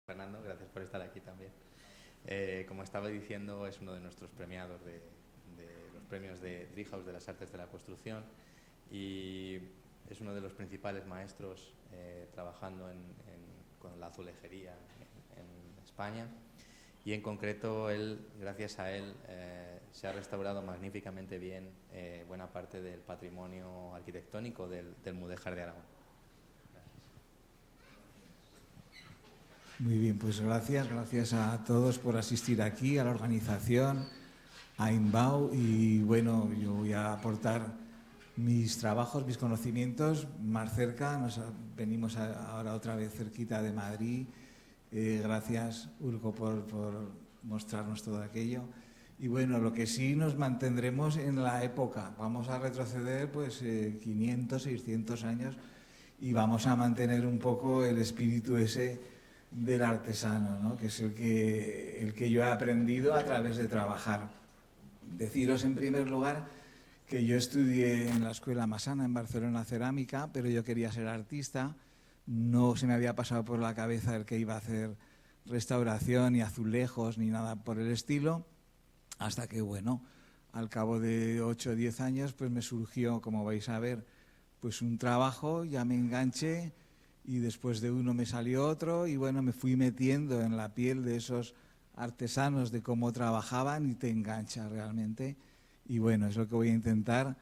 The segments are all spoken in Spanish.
Fernando, gracias por estar aquí también. Como estaba diciendo, es uno de nuestros premiados de los premios de Driehaus de las Artes de la Construcción y es uno de los principales maestros trabajando con la azulejería en España. Y en concreto, gracias a él, se ha restaurado magníficamente bien buena parte del patrimonio arquitectónico del Mudéjar de Aragón. Muy bien, pues gracias a todos por asistir aquí, a la organización, a Inbau. Y bueno, yo voy a aportar mis trabajos, mis conocimientos más cerca. Venimos ahora otra vez cerquita de Madrid. Gracias, Urco, por mostrarnos todo aquello. Y bueno, lo que sí nos mantendremos en la época. Vamos a retroceder pues 500, 600 años y vamos a mantener un poco el espíritu ese del artesano, ¿no? Que es el que yo he aprendido a través de trabajar. Deciros en primer lugar que yo estudié en la Escuela Massana en Barcelona cerámica, pero yo quería ser artista. No se me había pasado por la cabeza el que iba a hacer restauración, ni azulejos, ni nada por el estilo, hasta que, bueno, al cabo de 8 o 10 años, pues me surgió, como vais a ver, pues un trabajo, ya me enganché, y después de uno me salió otro, y bueno, me fui metiendo en la piel de esos artesanos, de cómo trabajaban, y te engancha realmente. Y bueno, es lo que voy a intentar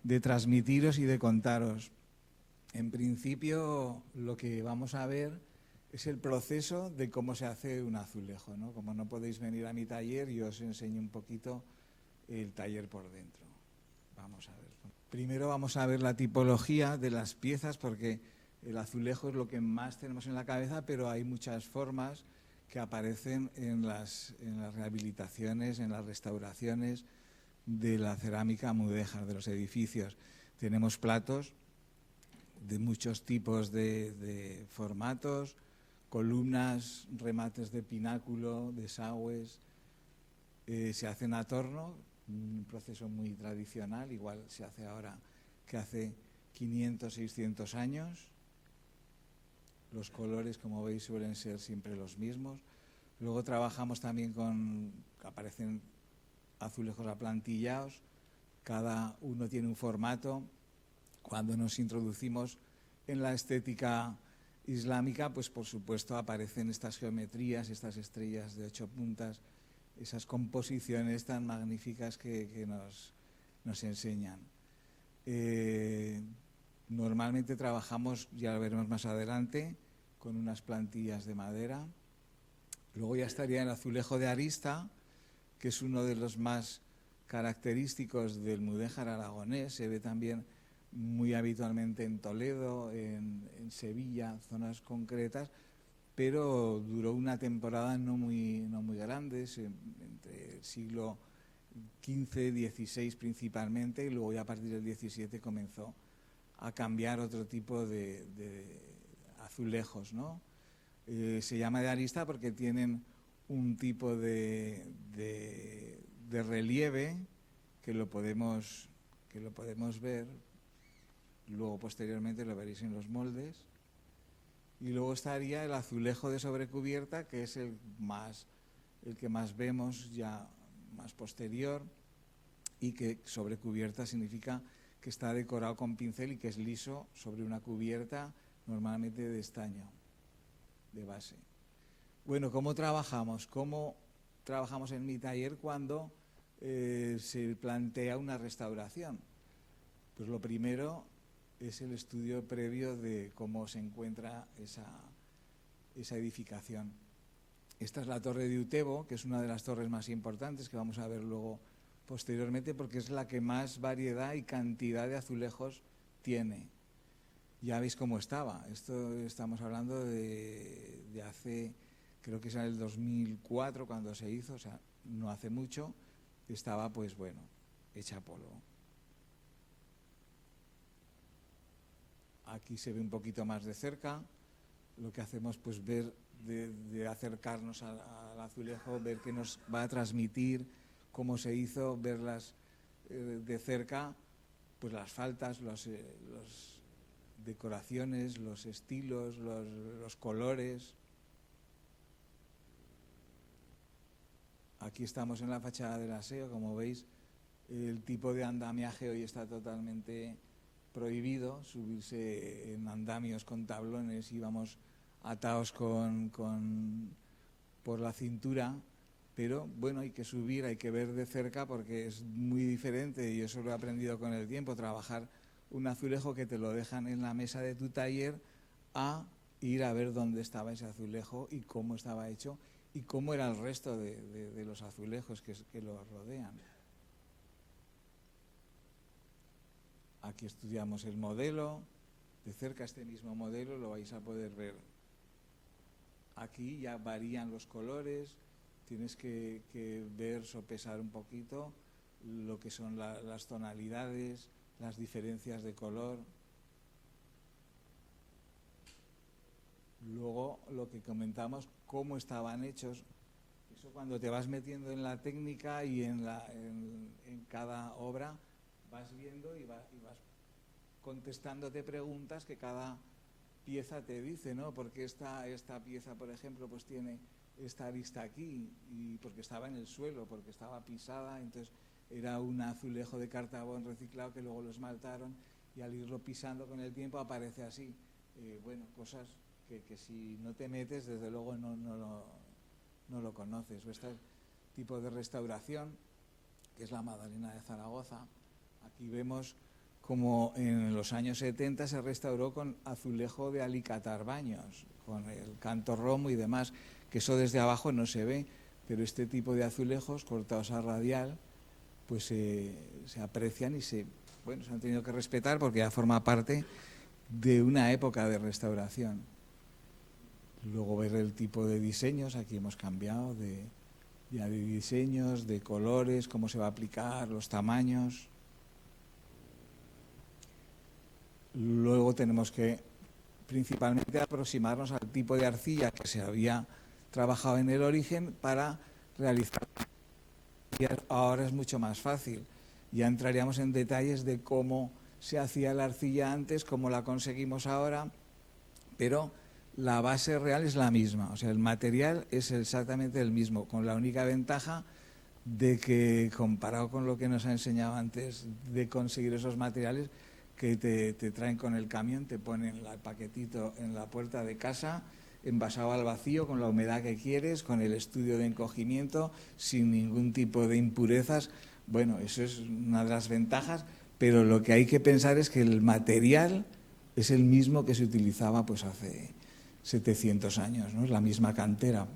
de transmitiros y de contaros. En principio, lo que vamos a ver es el proceso de cómo se hace un azulejo, ¿no? Como no podéis venir a mi taller, yo os enseño un poquito el taller por dentro. Vamos a ver. Primero vamos a ver la tipología de las piezas, porque el azulejo es lo que más tenemos en la cabeza, pero hay muchas formas que aparecen en las rehabilitaciones, en las restauraciones de la cerámica mudéjar, de los edificios. Tenemos platos de muchos tipos de formatos, columnas, remates de pináculo, desagües. Se hacen a torno, un proceso muy tradicional, igual se hace ahora que hace 500, 600 años. Los colores, como veis, suelen ser siempre los mismos. Luego trabajamos también aparecen azulejos aplantillados, cada uno tiene un formato. Cuando nos introducimos en la estética islámica, pues por supuesto aparecen estas geometrías, estas estrellas de 8 puntas, esas composiciones tan magníficas que nos enseñan. Normalmente trabajamos, ya lo veremos más adelante, con unas plantillas de madera. Luego ya estaría el azulejo de arista, que es uno de los más característicos del mudéjar aragonés. Se ve también muy habitualmente en Toledo, en Sevilla, zonas concretas, pero duró una temporada no muy grande, entre el siglo XV, XVI principalmente, y luego ya a partir del XVII comenzó a cambiar otro tipo de azulejos, ¿no? Se llama de arista porque tienen un tipo de relieve que lo podemos ver. Luego posteriormente lo veréis en los moldes. Y luego estaría el azulejo de sobrecubierta, que es el que más vemos ya más posterior, y que sobrecubierta significa que está decorado con pincel y que es liso sobre una cubierta normalmente de estaño, de base. Bueno, ¿cómo trabajamos? ¿Cómo trabajamos en mi taller cuando se plantea una restauración? Pues lo primero es el estudio previo de cómo se encuentra esa edificación. Esta es la Torre de Utebo, que es una de las torres más importantes que vamos a ver luego posteriormente, porque es la que más variedad y cantidad de azulejos tiene. Ya veis cómo estaba. Esto estamos hablando de hace, creo que es en el 2004 cuando se hizo, o sea, no hace mucho. Estaba, pues bueno, hecha polvo. Aquí se ve un poquito más de cerca. Lo que hacemos, pues ver, de acercarnos al azulejo, ver qué nos va a transmitir, cómo se hizo, verlas de cerca, pues las faltas, las decoraciones, los estilos, los colores. Aquí estamos en la fachada del aseo, como veis, el tipo de andamiaje hoy está totalmente prohibido, subirse en andamios con tablones, íbamos atados por la cintura, pero bueno, hay que subir, hay que ver de cerca porque es muy diferente, y eso lo he aprendido con el tiempo, trabajar un azulejo que te lo dejan en la mesa de tu taller, a ir a ver dónde estaba ese azulejo y cómo estaba hecho y cómo era el resto de los azulejos que lo rodean. Aquí estudiamos el modelo, de cerca este mismo modelo lo vais a poder ver. Aquí ya varían los colores, tienes que ver, sopesar un poquito lo que son las tonalidades, las diferencias de color. Luego, lo que comentamos, cómo estaban hechos. Eso cuando te vas metiendo en la técnica y en cada obra, vas viendo y vas contestándote preguntas que cada pieza te dice, ¿no? Porque esta pieza, por ejemplo, pues tiene esta arista aquí, y porque estaba en el suelo, porque estaba pisada, entonces era un azulejo de cartabón reciclado que luego lo esmaltaron, y al irlo pisando con el tiempo aparece así. Bueno, cosas que si no te metes, desde luego no lo conoces. O este tipo de restauración, que es la Magdalena de Zaragoza. Aquí vemos como en los años 70 se restauró con azulejo de Alicatar Baños, con el canto romo y demás, que eso desde abajo no se ve, pero este tipo de azulejos cortados a radial pues se aprecian y se han tenido que respetar porque ya forma parte de una época de restauración. Luego ver el tipo de diseños, aquí hemos cambiado de diseños, de colores, cómo se va a aplicar, los tamaños. Luego tenemos que principalmente aproximarnos al tipo de arcilla que se había trabajado en el origen para realizar. Y ahora es mucho más fácil. Ya entraríamos en detalles de cómo se hacía la arcilla antes, cómo la conseguimos ahora, pero la base real es la misma, o sea, el material es exactamente el mismo, con la única ventaja de que, comparado con lo que nos ha enseñado antes de conseguir esos materiales, que te traen con el camión, te ponen el paquetito en la puerta de casa, envasado al vacío, con la humedad que quieres, con el estudio de encogimiento, sin ningún tipo de impurezas. Bueno, eso es una de las ventajas, pero lo que hay que pensar es que el material es el mismo que se utilizaba pues hace 700 años, ¿no? Es la misma cantera.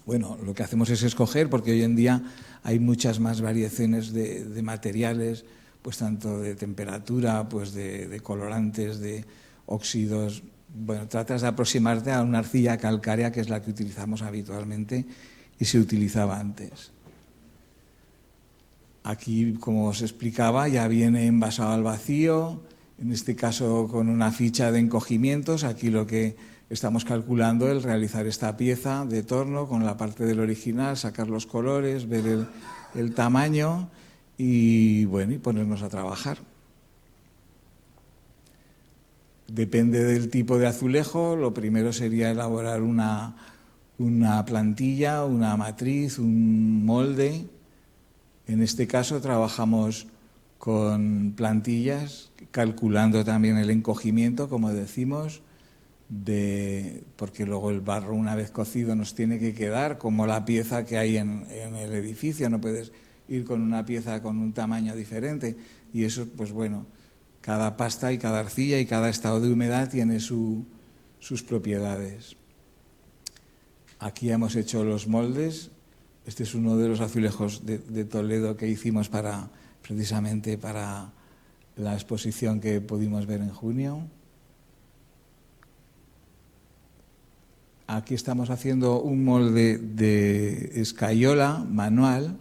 Bueno, lo que hacemos es escoger, porque hoy en día hay muchas más variaciones de materiales, pues tanto de temperatura, pues de colorantes, de óxidos. Bueno, tratas de aproximarte a una arcilla calcárea, que es la que utilizamos habitualmente y se utilizaba antes. Aquí, como os explicaba, ya viene envasado al vacío, en este caso con una ficha de encogimientos. Aquí lo que estamos calculando es realizar esta pieza de torno con la parte del original, sacar los colores, ver el tamaño y bueno, y ponernos a trabajar. Depende del tipo de azulejo, lo primero sería elaborar una plantilla, una matriz, un molde. En este caso trabajamos con plantillas, calculando también el encogimiento, como decimos, porque luego el barro, una vez cocido, nos tiene que quedar como la pieza que hay en el edificio. No puedes ir con una pieza con un tamaño diferente, y eso, pues bueno, cada pasta y cada arcilla y cada estado de humedad tiene sus propiedades. Aquí hemos hecho los moldes. Este es uno de los azulejos de Toledo que hicimos precisamente para la exposición que pudimos ver en junio. Aquí estamos haciendo un molde de escayola manual,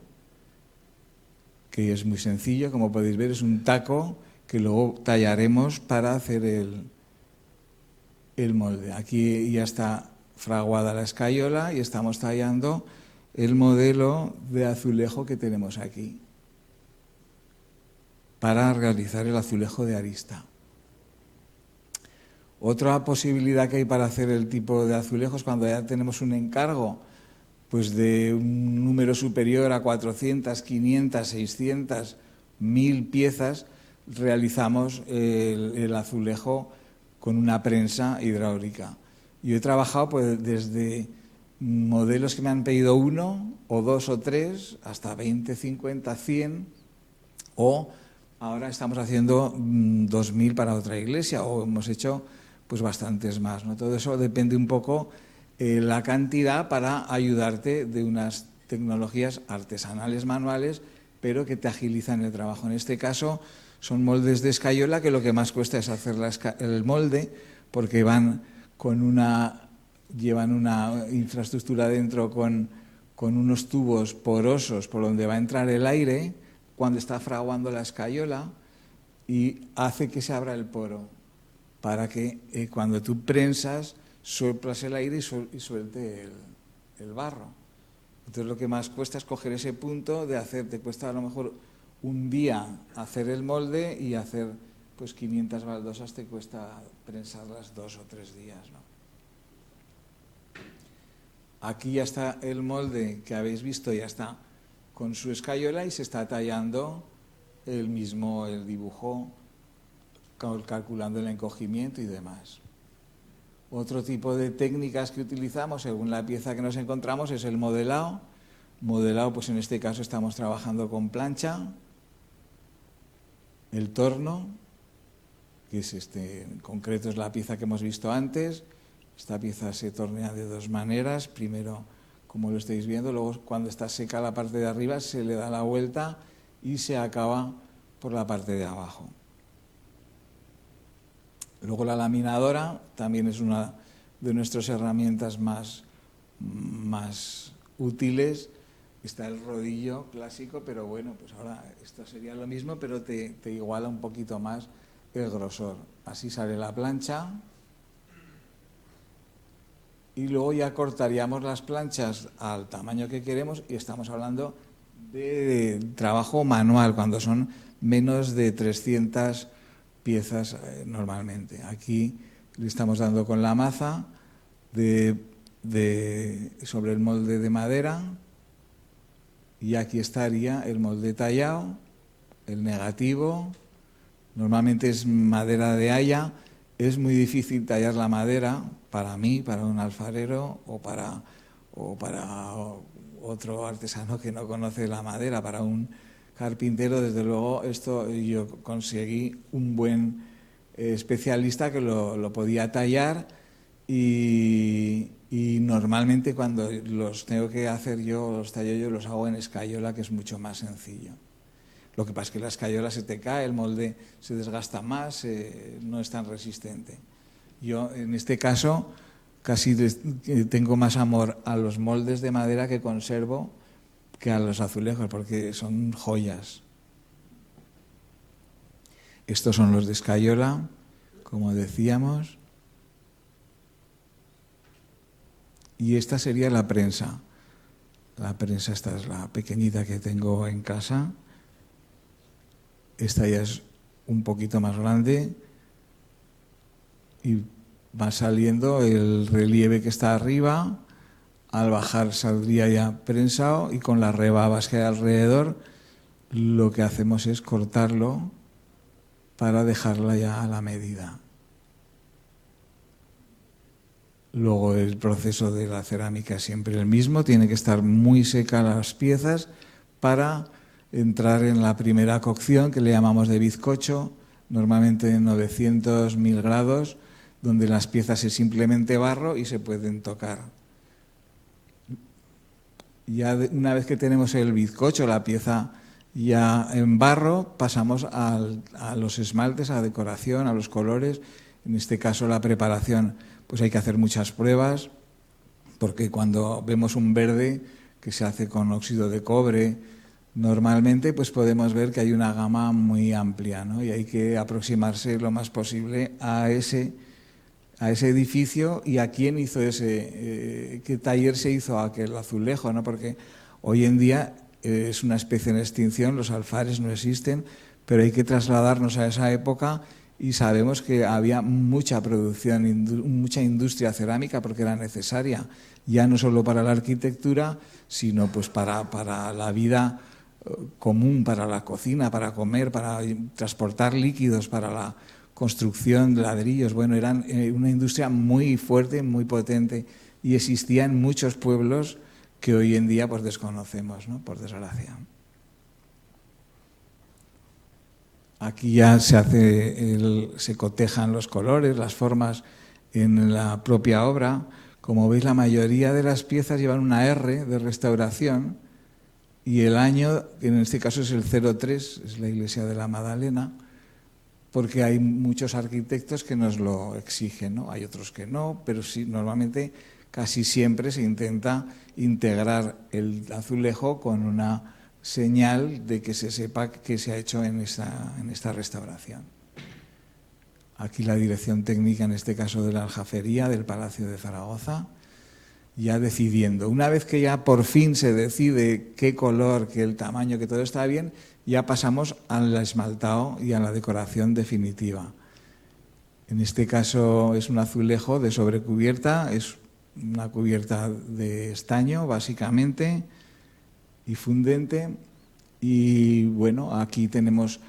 que es muy sencillo, como podéis ver, es un taco que luego tallaremos para hacer el molde. Aquí ya está fraguada la escayola y estamos tallando el modelo de azulejo que tenemos aquí para realizar el azulejo de arista. Otra posibilidad que hay para hacer el tipo de azulejos, cuando ya tenemos un encargo, pues de un número superior a 400, 500, 600, 1000 piezas, realizamos el azulejo con una prensa hidráulica. Yo he trabajado pues desde modelos que me han pedido 1 o 2 o 3 hasta 20, 50, 100, o ahora estamos haciendo 2000 para otra iglesia, o hemos hecho pues bastantes más, ¿no? Todo eso depende un poco la cantidad para ayudarte de unas tecnologías artesanales manuales, pero que te agilizan el trabajo. En este caso son moldes de escayola, que lo que más cuesta es hacer el molde, porque llevan una infraestructura dentro con unos tubos porosos por donde va a entrar el aire cuando está fraguando la escayola, y hace que se abra el poro para que cuando tú prensas soplas el aire y suelte el barro. Entonces lo que más cuesta es coger ese punto de hacer, te cuesta a lo mejor un día hacer el molde, y hacer pues 500 baldosas te cuesta prensarlas 2 o 3 días, ¿no? Aquí ya está el molde que habéis visto, ya está con su escayola y se está tallando el dibujo, calculando el encogimiento y demás. Otro tipo de técnicas que utilizamos según la pieza que nos encontramos es el modelado. Modelado, pues en este caso estamos trabajando con plancha, el torno, que es en concreto es la pieza que hemos visto antes. Esta pieza se tornea de 2 maneras, primero como lo estáis viendo, luego cuando está seca la parte de arriba se le da la vuelta y se acaba por la parte de abajo. Luego la laminadora también es una de nuestras herramientas más útiles. Está el rodillo clásico, pero bueno, pues ahora esto sería lo mismo, pero te iguala un poquito más el grosor. Así sale la plancha. Y luego ya cortaríamos las planchas al tamaño que queremos, y estamos hablando de trabajo manual, cuando son menos de 300 piezas normalmente. Aquí le estamos dando con la maza sobre el molde de madera, y aquí estaría el molde tallado, el negativo. Normalmente es madera de haya. Es muy difícil tallar la madera para mí, para un alfarero o para otro artesano que no conoce la madera. Para un carpintero, desde luego, esto yo conseguí un buen especialista que lo podía tallar, y normalmente cuando los tengo que hacer yo, los tallo yo, los hago en escayola, que es mucho más sencillo. Lo que pasa es que la escayola se te cae, el molde se desgasta más, no es tan resistente. Yo, en este caso, casi tengo más amor a los moldes de madera que conservo que a los azulejos, porque son joyas. Estos son los de escayola, como decíamos. Y esta sería la prensa. La prensa, esta es la pequeñita que tengo en casa. Esta ya es un poquito más grande y va saliendo el relieve que está arriba. Al bajar saldría ya prensado, y con las rebabas que hay alrededor lo que hacemos es cortarlo para dejarla ya a la medida. Luego el proceso de la cerámica es siempre el mismo, tiene que estar muy seca las piezas para entrar en la primera cocción, que le llamamos de bizcocho, normalmente en 900, 1000 grados, donde las piezas es simplemente barro y se pueden tocar. Ya una vez que tenemos el bizcocho, la pieza ya en barro, pasamos a los esmaltes, a la decoración, a los colores. En este caso la preparación, pues hay que hacer muchas pruebas, porque cuando vemos un verde que se hace con óxido de cobre, normalmente pues podemos ver que hay una gama muy amplia, ¿no? Y hay que aproximarse lo más posible a ese edificio y a quién hizo qué taller se hizo aquel azulejo, ¿no? Porque hoy en día es una especie en extinción, los alfares no existen, pero hay que trasladarnos a esa época y sabemos que había mucha producción, mucha industria cerámica porque era necesaria, ya no solo para la arquitectura, sino pues para la vida común, para la cocina, para comer, para transportar líquidos, para la construcción de ladrillos. Bueno, eran una industria muy fuerte, muy potente, y existía en muchos pueblos que hoy en día pues desconocemos, ¿no? Por desgracia. Aquí ya se cotejan los colores, las formas en la propia obra. Como veis, la mayoría de las piezas llevan una R de restauración y el año, en este caso es el 03, es la iglesia de la Magdalena, porque hay muchos arquitectos que nos lo exigen, ¿no? Hay otros que no, pero sí, normalmente casi siempre se intenta integrar el azulejo con una señal de que se sepa que se ha hecho en esta restauración. Aquí la dirección técnica, en este caso de la Aljafería del Palacio de Zaragoza, ya decidiendo. Una vez que ya por fin se decide qué color, que el tamaño, que todo está bien, ya pasamos al esmaltado y a la decoración definitiva. En este caso es un azulejo de sobrecubierta, es una cubierta de estaño básicamente, y fundente, y bueno, aquí tenemos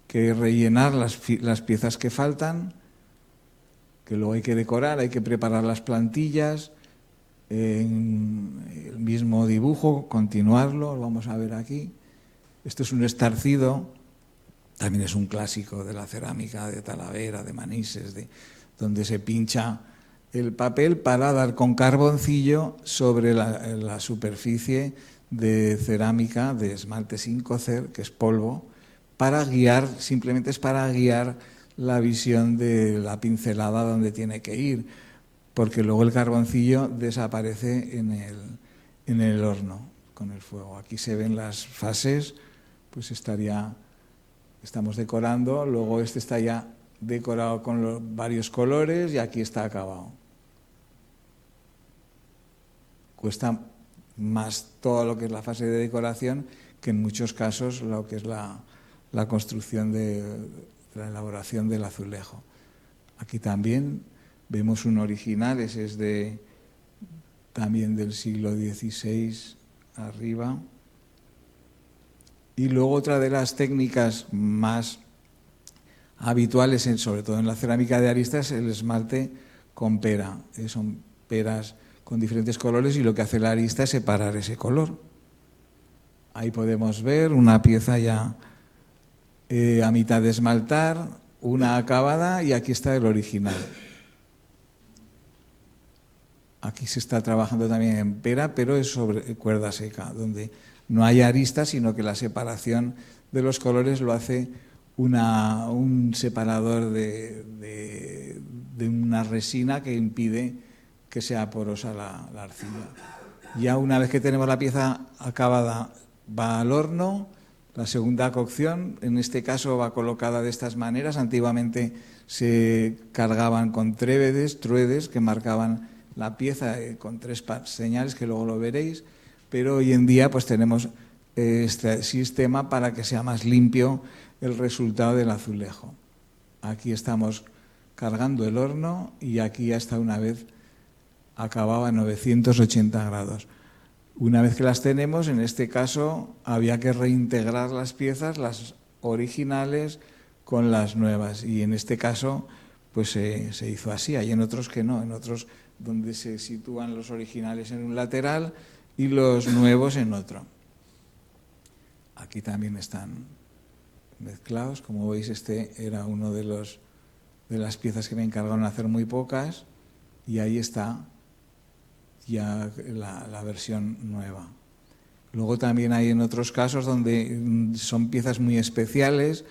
que rellenar las piezas que faltan, que luego hay que decorar, hay que preparar las plantillas, en el mismo dibujo, continuarlo, lo vamos a ver aquí. Esto es un estarcido, también es un clásico de la cerámica de Talavera, de Manises, donde se pincha el papel para dar con carboncillo sobre la superficie de cerámica, de esmalte sin cocer, que es polvo, para guiar, simplemente es para guiar la visión de la pincelada donde tiene que ir, porque luego el carboncillo desaparece en el horno con el fuego. Aquí se ven las fases, pues estamos decorando, luego este está ya decorado con los varios colores y aquí está acabado. Cuesta más todo lo que es la fase de decoración que en muchos casos lo que es la construcción de la elaboración del azulejo. Aquí también vemos un original, ese es también del siglo XVI arriba. Y luego otra de las técnicas más habituales, sobre todo en la cerámica de arista, es el esmalte con pera. Son peras con diferentes colores y lo que hace la arista es separar ese color. Ahí podemos ver una pieza ya a mitad de esmaltar, una acabada, y aquí está el original. Aquí se está trabajando también en pera, pero es sobre cuerda seca, donde no hay arista, sino que la separación de los colores lo hace un separador de una resina que impide que sea porosa la arcilla. Ya una vez que tenemos la pieza acabada, va al horno. La segunda cocción, en este caso, va colocada de estas maneras. Antiguamente se cargaban con truedes que marcaban la pieza con 3 señales, que luego lo veréis, pero hoy en día pues tenemos este sistema para que sea más limpio el resultado del azulejo. Aquí estamos cargando el horno y aquí ya está una vez acabado a 980 grados. Una vez que las tenemos, en este caso había que reintegrar las piezas, las originales, con las nuevas, y en este caso pues se hizo así. Hay en otros que no, en otros donde se sitúan los originales en un lateral y los nuevos en otro. Aquí también están mezclados. Como veis, este era uno de las piezas que me encargaron de hacer, muy pocas, y ahí está ya la versión nueva. Luego también hay en otros casos donde son piezas muy especiales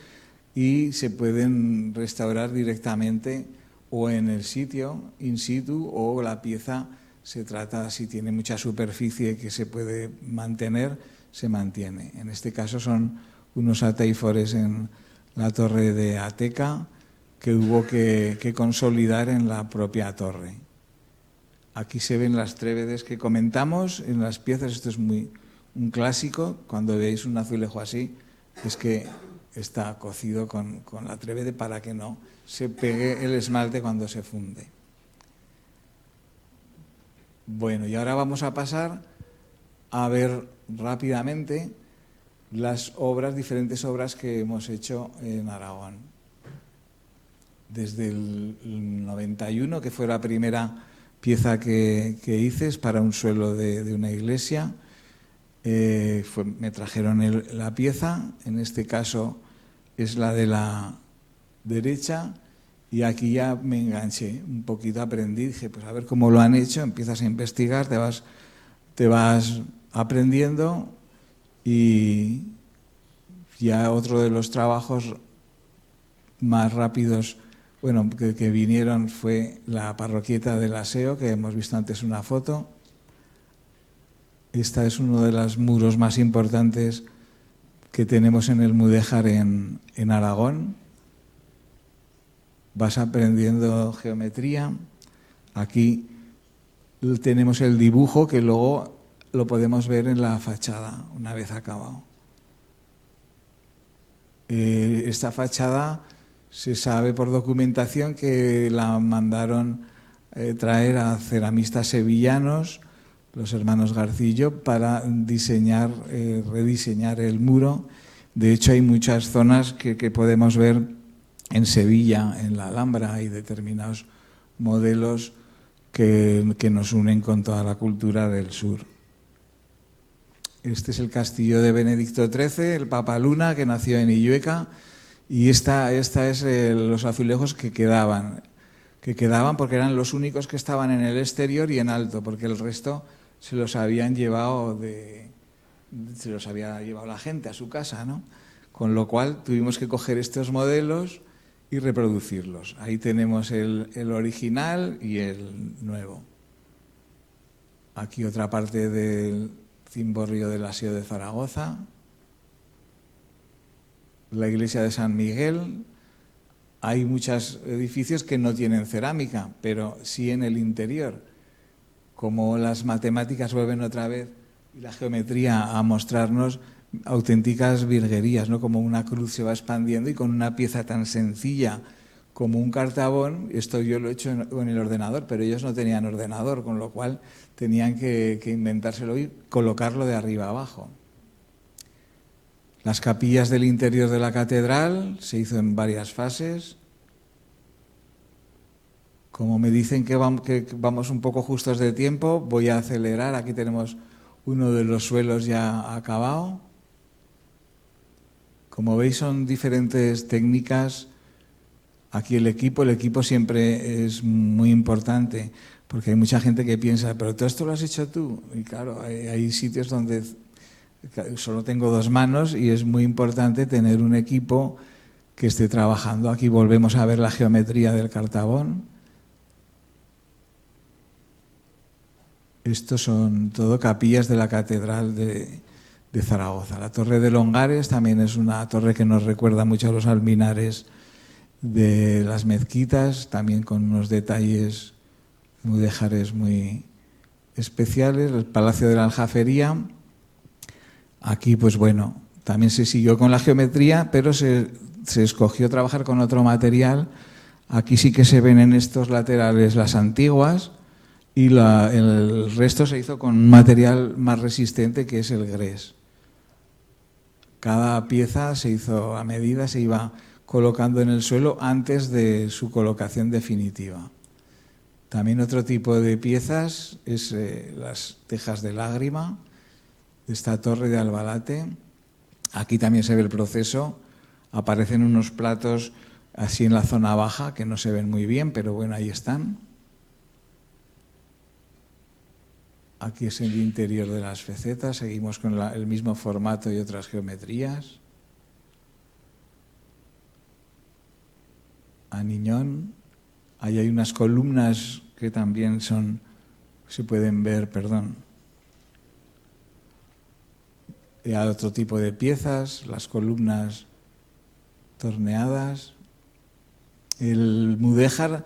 y se pueden restaurar directamente o en el sitio, in situ, o la pieza se trata, si tiene mucha superficie que se puede mantener, se mantiene. En este caso son unos atéifores en la torre de Ateca que hubo que consolidar en la propia torre. Aquí se ven las trévedes que comentamos en las piezas. Esto es un clásico. Cuando veis un azulejo así, es que está cocido con la trébede para que no se pegue el esmalte cuando se funde. Bueno, y ahora vamos a pasar a ver rápidamente las diferentes obras que hemos hecho en Aragón. Desde el 91, que fue la primera pieza que hice, es para un suelo de una iglesia. Me trajeron la pieza, en este caso es la de la derecha, y aquí ya me enganché un poquito, aprendí, dije, pues a ver cómo lo han hecho, empiezas a investigar, te vas aprendiendo, y ya otro de los trabajos más rápidos que vinieron fue la parroquieta del Aseo, que hemos visto antes una foto. Esta es uno de los muros más importantes que tenemos en el Mudéjar en Aragón. Vas aprendiendo geometría. Aquí tenemos el dibujo que luego lo podemos ver en la fachada una vez acabado. Esta fachada se sabe por documentación que la mandaron traer a ceramistas sevillanos, los hermanos Garcillo, para rediseñar el muro. De hecho, hay muchas zonas que podemos ver en Sevilla, en la Alhambra, hay determinados modelos que nos unen con toda la cultura del sur. Este es el castillo de Benedicto XIII, el Papa Luna, que nació en Illueca, y esta es los azulejos que quedaban porque eran los únicos que estaban en el exterior y en alto, porque el resto se los había llevado la gente a su casa, ¿no? Con lo cual tuvimos que coger estos modelos y reproducirlos. Ahí tenemos el original y el nuevo. Aquí otra parte del cimborrio del Aseo de Zaragoza. La iglesia de San Miguel. Hay muchos edificios que no tienen cerámica, pero sí en el interior. Como las matemáticas vuelven otra vez y la geometría a mostrarnos auténticas virguerías, ¿no? Como una cruz se va expandiendo y con una pieza tan sencilla como un cartabón, esto yo lo he hecho en el ordenador, pero ellos no tenían ordenador, con lo cual tenían que inventárselo y colocarlo de arriba abajo. Las capillas del interior de la catedral se hizo en varias fases. Como me dicen que vamos un poco justos de tiempo, voy a acelerar. Aquí tenemos uno de los suelos ya acabado. Como veis, son diferentes técnicas. Aquí el equipo siempre es muy importante, porque hay mucha gente que piensa, pero todo esto lo has hecho tú. Y claro, hay sitios donde solo tengo 2 manos y es muy importante tener un equipo que esté trabajando. Aquí volvemos a ver la geometría del cartabón. Estos son todo capillas de la Catedral de Zaragoza. La Torre de Longares también es una torre que nos recuerda mucho a los alminares de las mezquitas, también con unos detalles mudéjares muy especiales. El Palacio de la Aljafería. Aquí, pues bueno, también se siguió con la geometría, pero se escogió trabajar con otro material. Aquí sí que se ven en estos laterales las antiguas y el resto se hizo con un material más resistente, que es el grés. Cada pieza se hizo a medida, se iba colocando en el suelo antes de su colocación definitiva. También otro tipo de piezas es las tejas de lágrima, de esta torre de Albalate. Aquí también se ve el proceso. Aparecen unos platos así en la zona baja que no se ven muy bien, pero bueno, ahí están. Aquí es el interior de las fecetas. Seguimos con el mismo formato y otras geometrías. A Niñón. Ahí hay unas columnas que también se pueden ver, Y hay otro tipo de piezas, las columnas torneadas. El mudéjar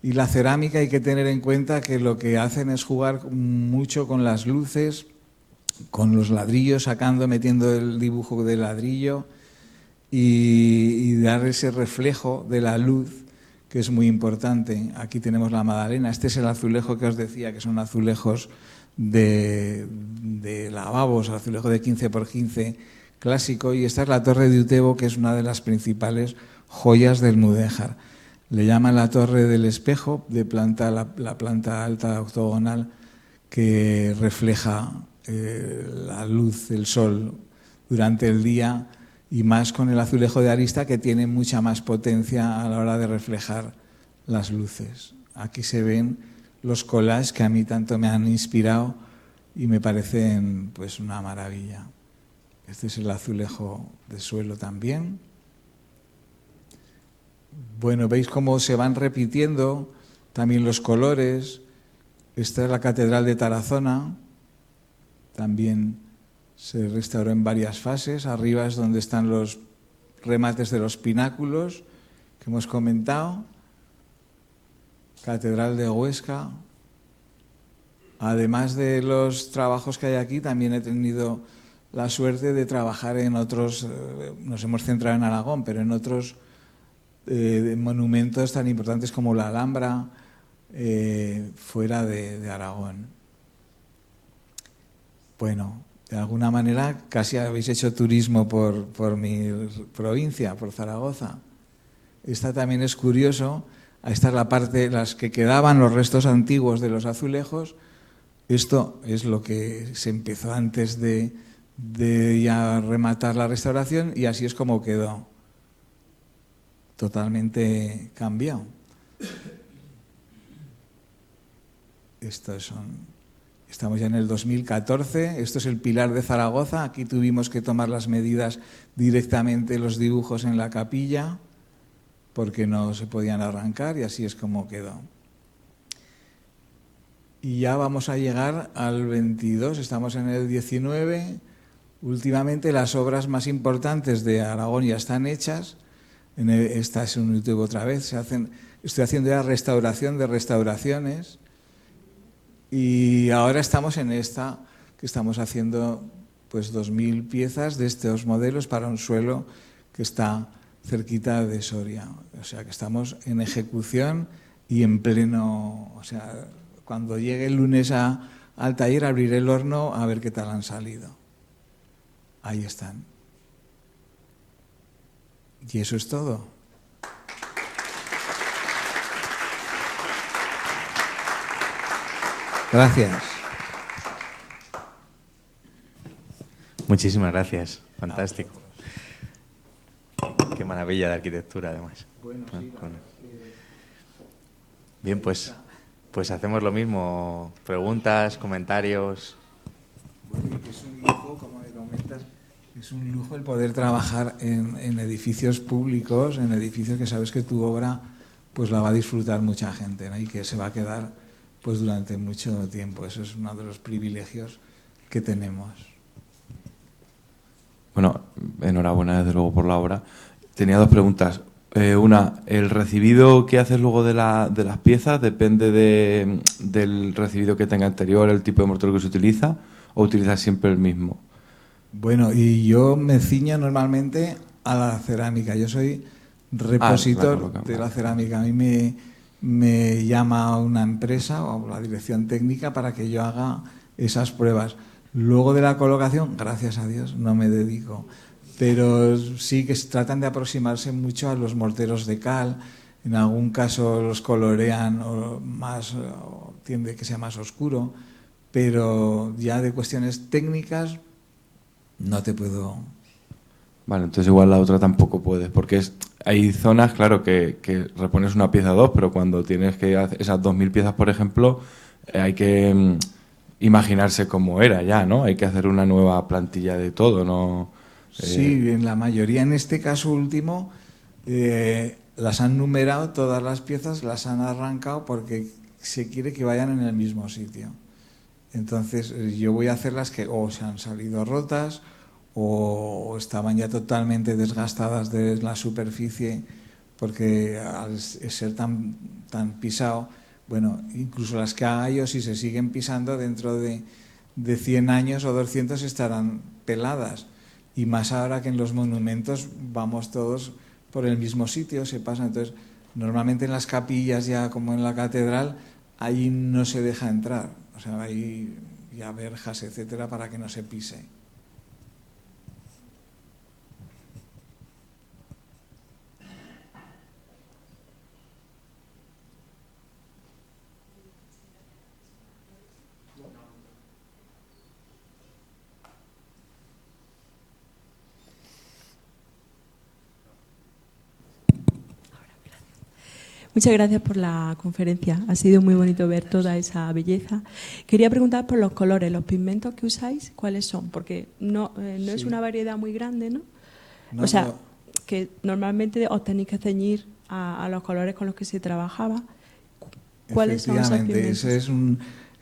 y la cerámica, hay que tener en cuenta que lo que hacen es jugar mucho con las luces, con los ladrillos, metiendo el dibujo de ladrillo, y dar ese reflejo de la luz, que es muy importante. Aquí tenemos la Magdalena. Este es el azulejo que os decía, que son azulejos de lavabos, azulejo de 15 por 15 clásico, y esta es la Torre de Utebo, que es una de las principales joyas del mudéjar. Le llaman la Torre del Espejo, de la planta alta octogonal que refleja la luz del sol durante el día, y más con el azulejo de arista, que tiene mucha más potencia a la hora de reflejar las luces. Aquí se ven los collages que a mí tanto me han inspirado y me parecen pues una maravilla. Este es el azulejo de suelo también. Bueno, veis cómo se van repitiendo también los colores. Esta es la Catedral de Tarazona, también se restauró en varias fases. Arriba es donde están los remates de los pináculos que hemos comentado. Catedral de Huesca. Además de los trabajos que hay aquí, también he tenido la suerte de trabajar en otros, nos hemos centrado en Aragón, pero en otros monumentos tan importantes como la Alhambra, fuera de Aragón. Bueno, de alguna manera casi habéis hecho turismo por mi provincia, por Zaragoza. Esta también es curioso. Esta es la parte, las que quedaban, los restos antiguos de los azulejos. Esto es lo que se empezó antes de ya rematar la restauración, y así es como quedó. Totalmente cambiado. Estamos ya en el 2014, esto es el Pilar de Zaragoza. Aquí tuvimos que tomar las medidas directamente, los dibujos en la capilla, porque no se podían arrancar, y así es como quedó. Y ya vamos a llegar al 22, estamos en el 19. Últimamente las obras más importantes de Aragón ya están hechas. Esta es un YouTube otra vez. Estoy haciendo ya restauración de restauraciones. Y ahora estamos en esta, que estamos haciendo pues 2000 piezas de estos modelos para un suelo que está cerquita de Soria. O sea que estamos en ejecución y en pleno. O sea, cuando llegue el lunes al taller abriré el horno a ver qué tal han salido. Ahí están. Y eso es todo. Gracias. Muchísimas gracias. Fantástico. Qué maravilla de arquitectura, además. Bueno, sí, bien, pues hacemos lo mismo. Preguntas, comentarios. Bueno, es un lujo, como me comentas, es un lujo el poder trabajar en edificios públicos, en edificios que sabes que tu obra pues la va a disfrutar mucha gente, ¿no? Y que se va a quedar pues durante mucho tiempo. Eso es uno de los privilegios que tenemos. Bueno, enhorabuena desde luego por la obra. Tenía dos preguntas. Una, ¿el recibido que haces luego de las piezas depende del recibido que tenga anterior, el tipo de mortero que se utiliza, o utilizas siempre el mismo? Bueno, y yo me ciño normalmente a la cerámica. Yo soy repositor de la cerámica. A mí me llama una empresa o la dirección técnica para que yo haga esas pruebas. Luego de la colocación, gracias a Dios, no me dedico. Pero sí que tratan de aproximarse mucho a los morteros de cal. En algún caso los colorean o tiende que sea más oscuro. Pero ya de cuestiones técnicas no te puedo. Vale, entonces igual la otra tampoco puedes, porque hay zonas, claro, que repones una pieza o dos, pero cuando tienes que hacer esas 2000 piezas, por ejemplo, hay que imaginarse cómo era ya, ¿no? Hay que hacer una nueva plantilla de todo, ¿no? Sí, en la mayoría, en este caso último, las han numerado todas las piezas, las han arrancado porque se quiere que vayan en el mismo sitio. Entonces yo voy a hacer las que o se han salido rotas o estaban ya totalmente desgastadas de la superficie, porque al ser tan pisado, bueno, incluso las que haga yo, si se siguen pisando, dentro de 100 años o 200 estarán peladas. y más ahora que en los monumentos vamos todos por el mismo sitio, se pasa. Entonces, normalmente en las capillas, ya como en la catedral, ahí no se deja entrar, o sea, hay ya verjas, etcétera, para que no se pise. Muchas gracias por la conferencia. Ha sido muy bonito ver toda esa belleza. Quería preguntar por los colores, los pigmentos que usáis, ¿cuáles son? Porque no es una variedad muy grande, ¿no? O sea, que normalmente os tenéis que ceñir a los colores con los que se trabajaba. ¿Cuáles son esos pigmentos?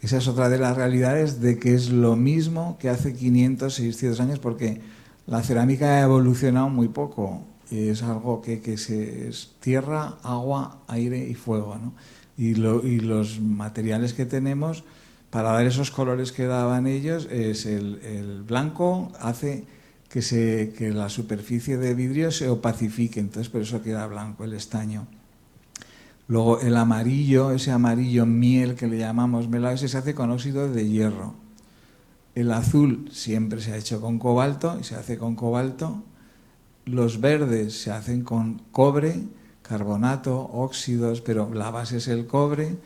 Esa es otra de las realidades de que es lo mismo que hace 500, 600 años, porque la cerámica ha evolucionado muy poco. Es algo que es tierra, agua, aire y fuego, ¿no? Y los materiales que tenemos para dar esos colores que daban ellos es el blanco, hace que la superficie de vidrio se opacifique, entonces por eso queda blanco el estaño. Luego el amarillo, ese amarillo miel que le llamamos melado, ese se hace con óxido de hierro. El azul siempre se ha hecho con cobalto y se hace con cobalto. Los verdes se hacen con cobre, carbonato, óxidos, pero la base es el cobre.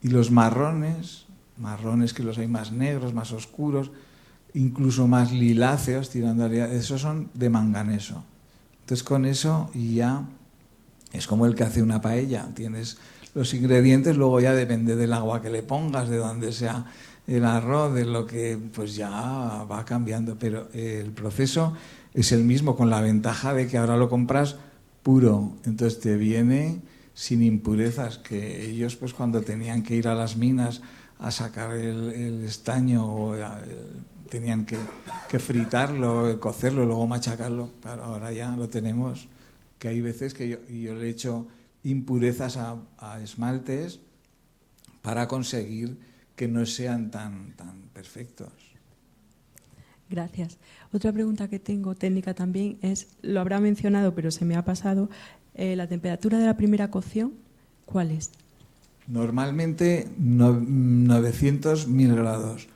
Y los marrones que los hay más negros, más oscuros, incluso más liláceos, tirando a esos son de manganeso. Entonces con eso ya es como el que hace una paella. Tienes los ingredientes, luego ya depende del agua que le pongas, de dónde sea el arroz, de lo que pues ya va cambiando. Pero el proceso es el mismo, con la ventaja de que ahora lo compras puro, entonces te viene sin impurezas, que ellos pues cuando tenían que ir a las minas a sacar el estaño o tenían que fritarlo, cocerlo, luego machacarlo, claro, ahora ya lo tenemos, que hay veces que yo le echo impurezas a esmaltes para conseguir que no sean tan perfectos. Gracias. Otra pregunta que tengo, técnica también, es, lo habrá mencionado, pero se me ha pasado, la temperatura de la primera cocción, ¿cuál es? Normalmente 900, 1000 grados,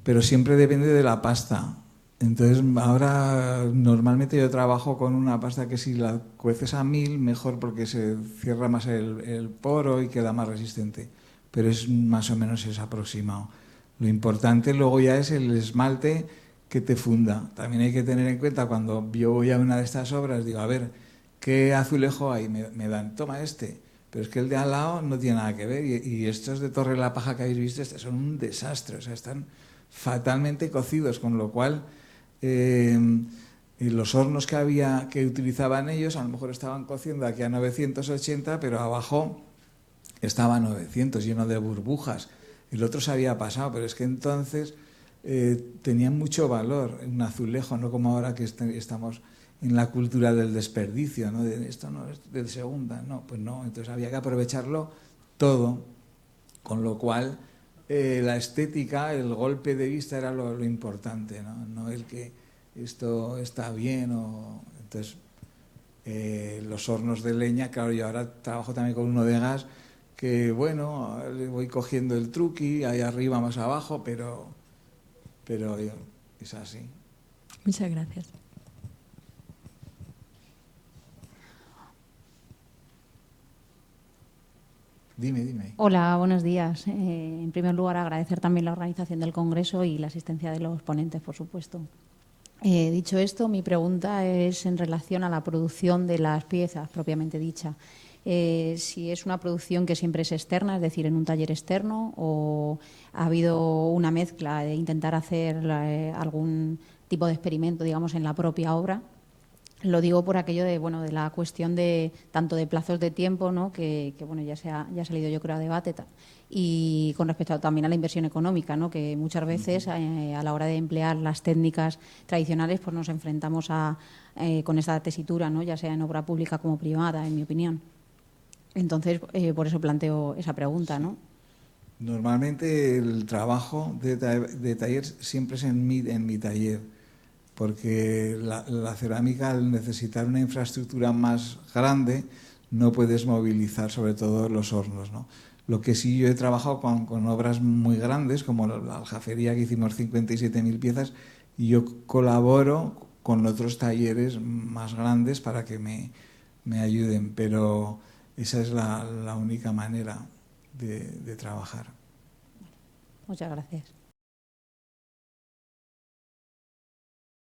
pero siempre depende de la pasta. Entonces, ahora normalmente yo trabajo con una pasta que si la cueces a 1000, mejor, porque se cierra más el poro y queda más resistente, pero es más o menos es aproximado. Lo importante luego ya es el esmalte que te funda. También hay que tener en cuenta, cuando yo voy a una de estas obras, digo, a ver, ¿qué azulejo hay? Me dan, toma este. Pero es que el de al lado no tiene nada que ver. Y estos de Torre la Paja que habéis visto, estos son un desastre. O sea, están fatalmente cocidos, con lo cual los hornos que utilizaban ellos, a lo mejor estaban cociendo aquí a 980, pero abajo estaba a 900, lleno de burbujas. El otro se había pasado, pero es que entonces tenían mucho valor, un azulejo, no como ahora que estamos en la cultura del desperdicio, ¿no? De esto no es de segunda, no, pues no, entonces había que aprovecharlo todo, con lo cual la estética, el golpe de vista era lo importante, ¿no? No el que esto está bien o... Entonces, los hornos de leña, claro, yo ahora trabajo también con uno de gas, que bueno, le voy cogiendo el truqui, ahí arriba, más abajo, pero es así. Muchas gracias. Dime. Hola, buenos días. En primer lugar, agradecer también la organización del Congreso y la asistencia de los ponentes, por supuesto. Dicho esto, mi pregunta es en relación a la producción de las piezas propiamente dicha. Si es una producción que siempre es externa, es decir, en un taller externo, o ha habido una mezcla de intentar hacer algún tipo de experimento, digamos, en la propia obra. Lo digo por aquello de la cuestión de tanto de plazos de tiempo, ¿no? que ya se ha salido, yo creo, a debate, y con respecto también a la inversión económica, ¿no? Que muchas veces a la hora de emplear las técnicas tradicionales pues nos enfrentamos con esa tesitura, ¿no? Ya sea en obra pública como privada, en mi opinión. Entonces, por eso planteo esa pregunta, ¿no? Normalmente el trabajo de taller siempre es en mi taller, porque la cerámica, al necesitar una infraestructura más grande, no puedes movilizar sobre todo los hornos, ¿no? Lo que sí, yo he trabajado con obras muy grandes, como la aljafería, que hicimos 57.000 piezas, y yo colaboro con otros talleres más grandes para que me ayuden, pero esa es la única manera de trabajar. Muchas gracias.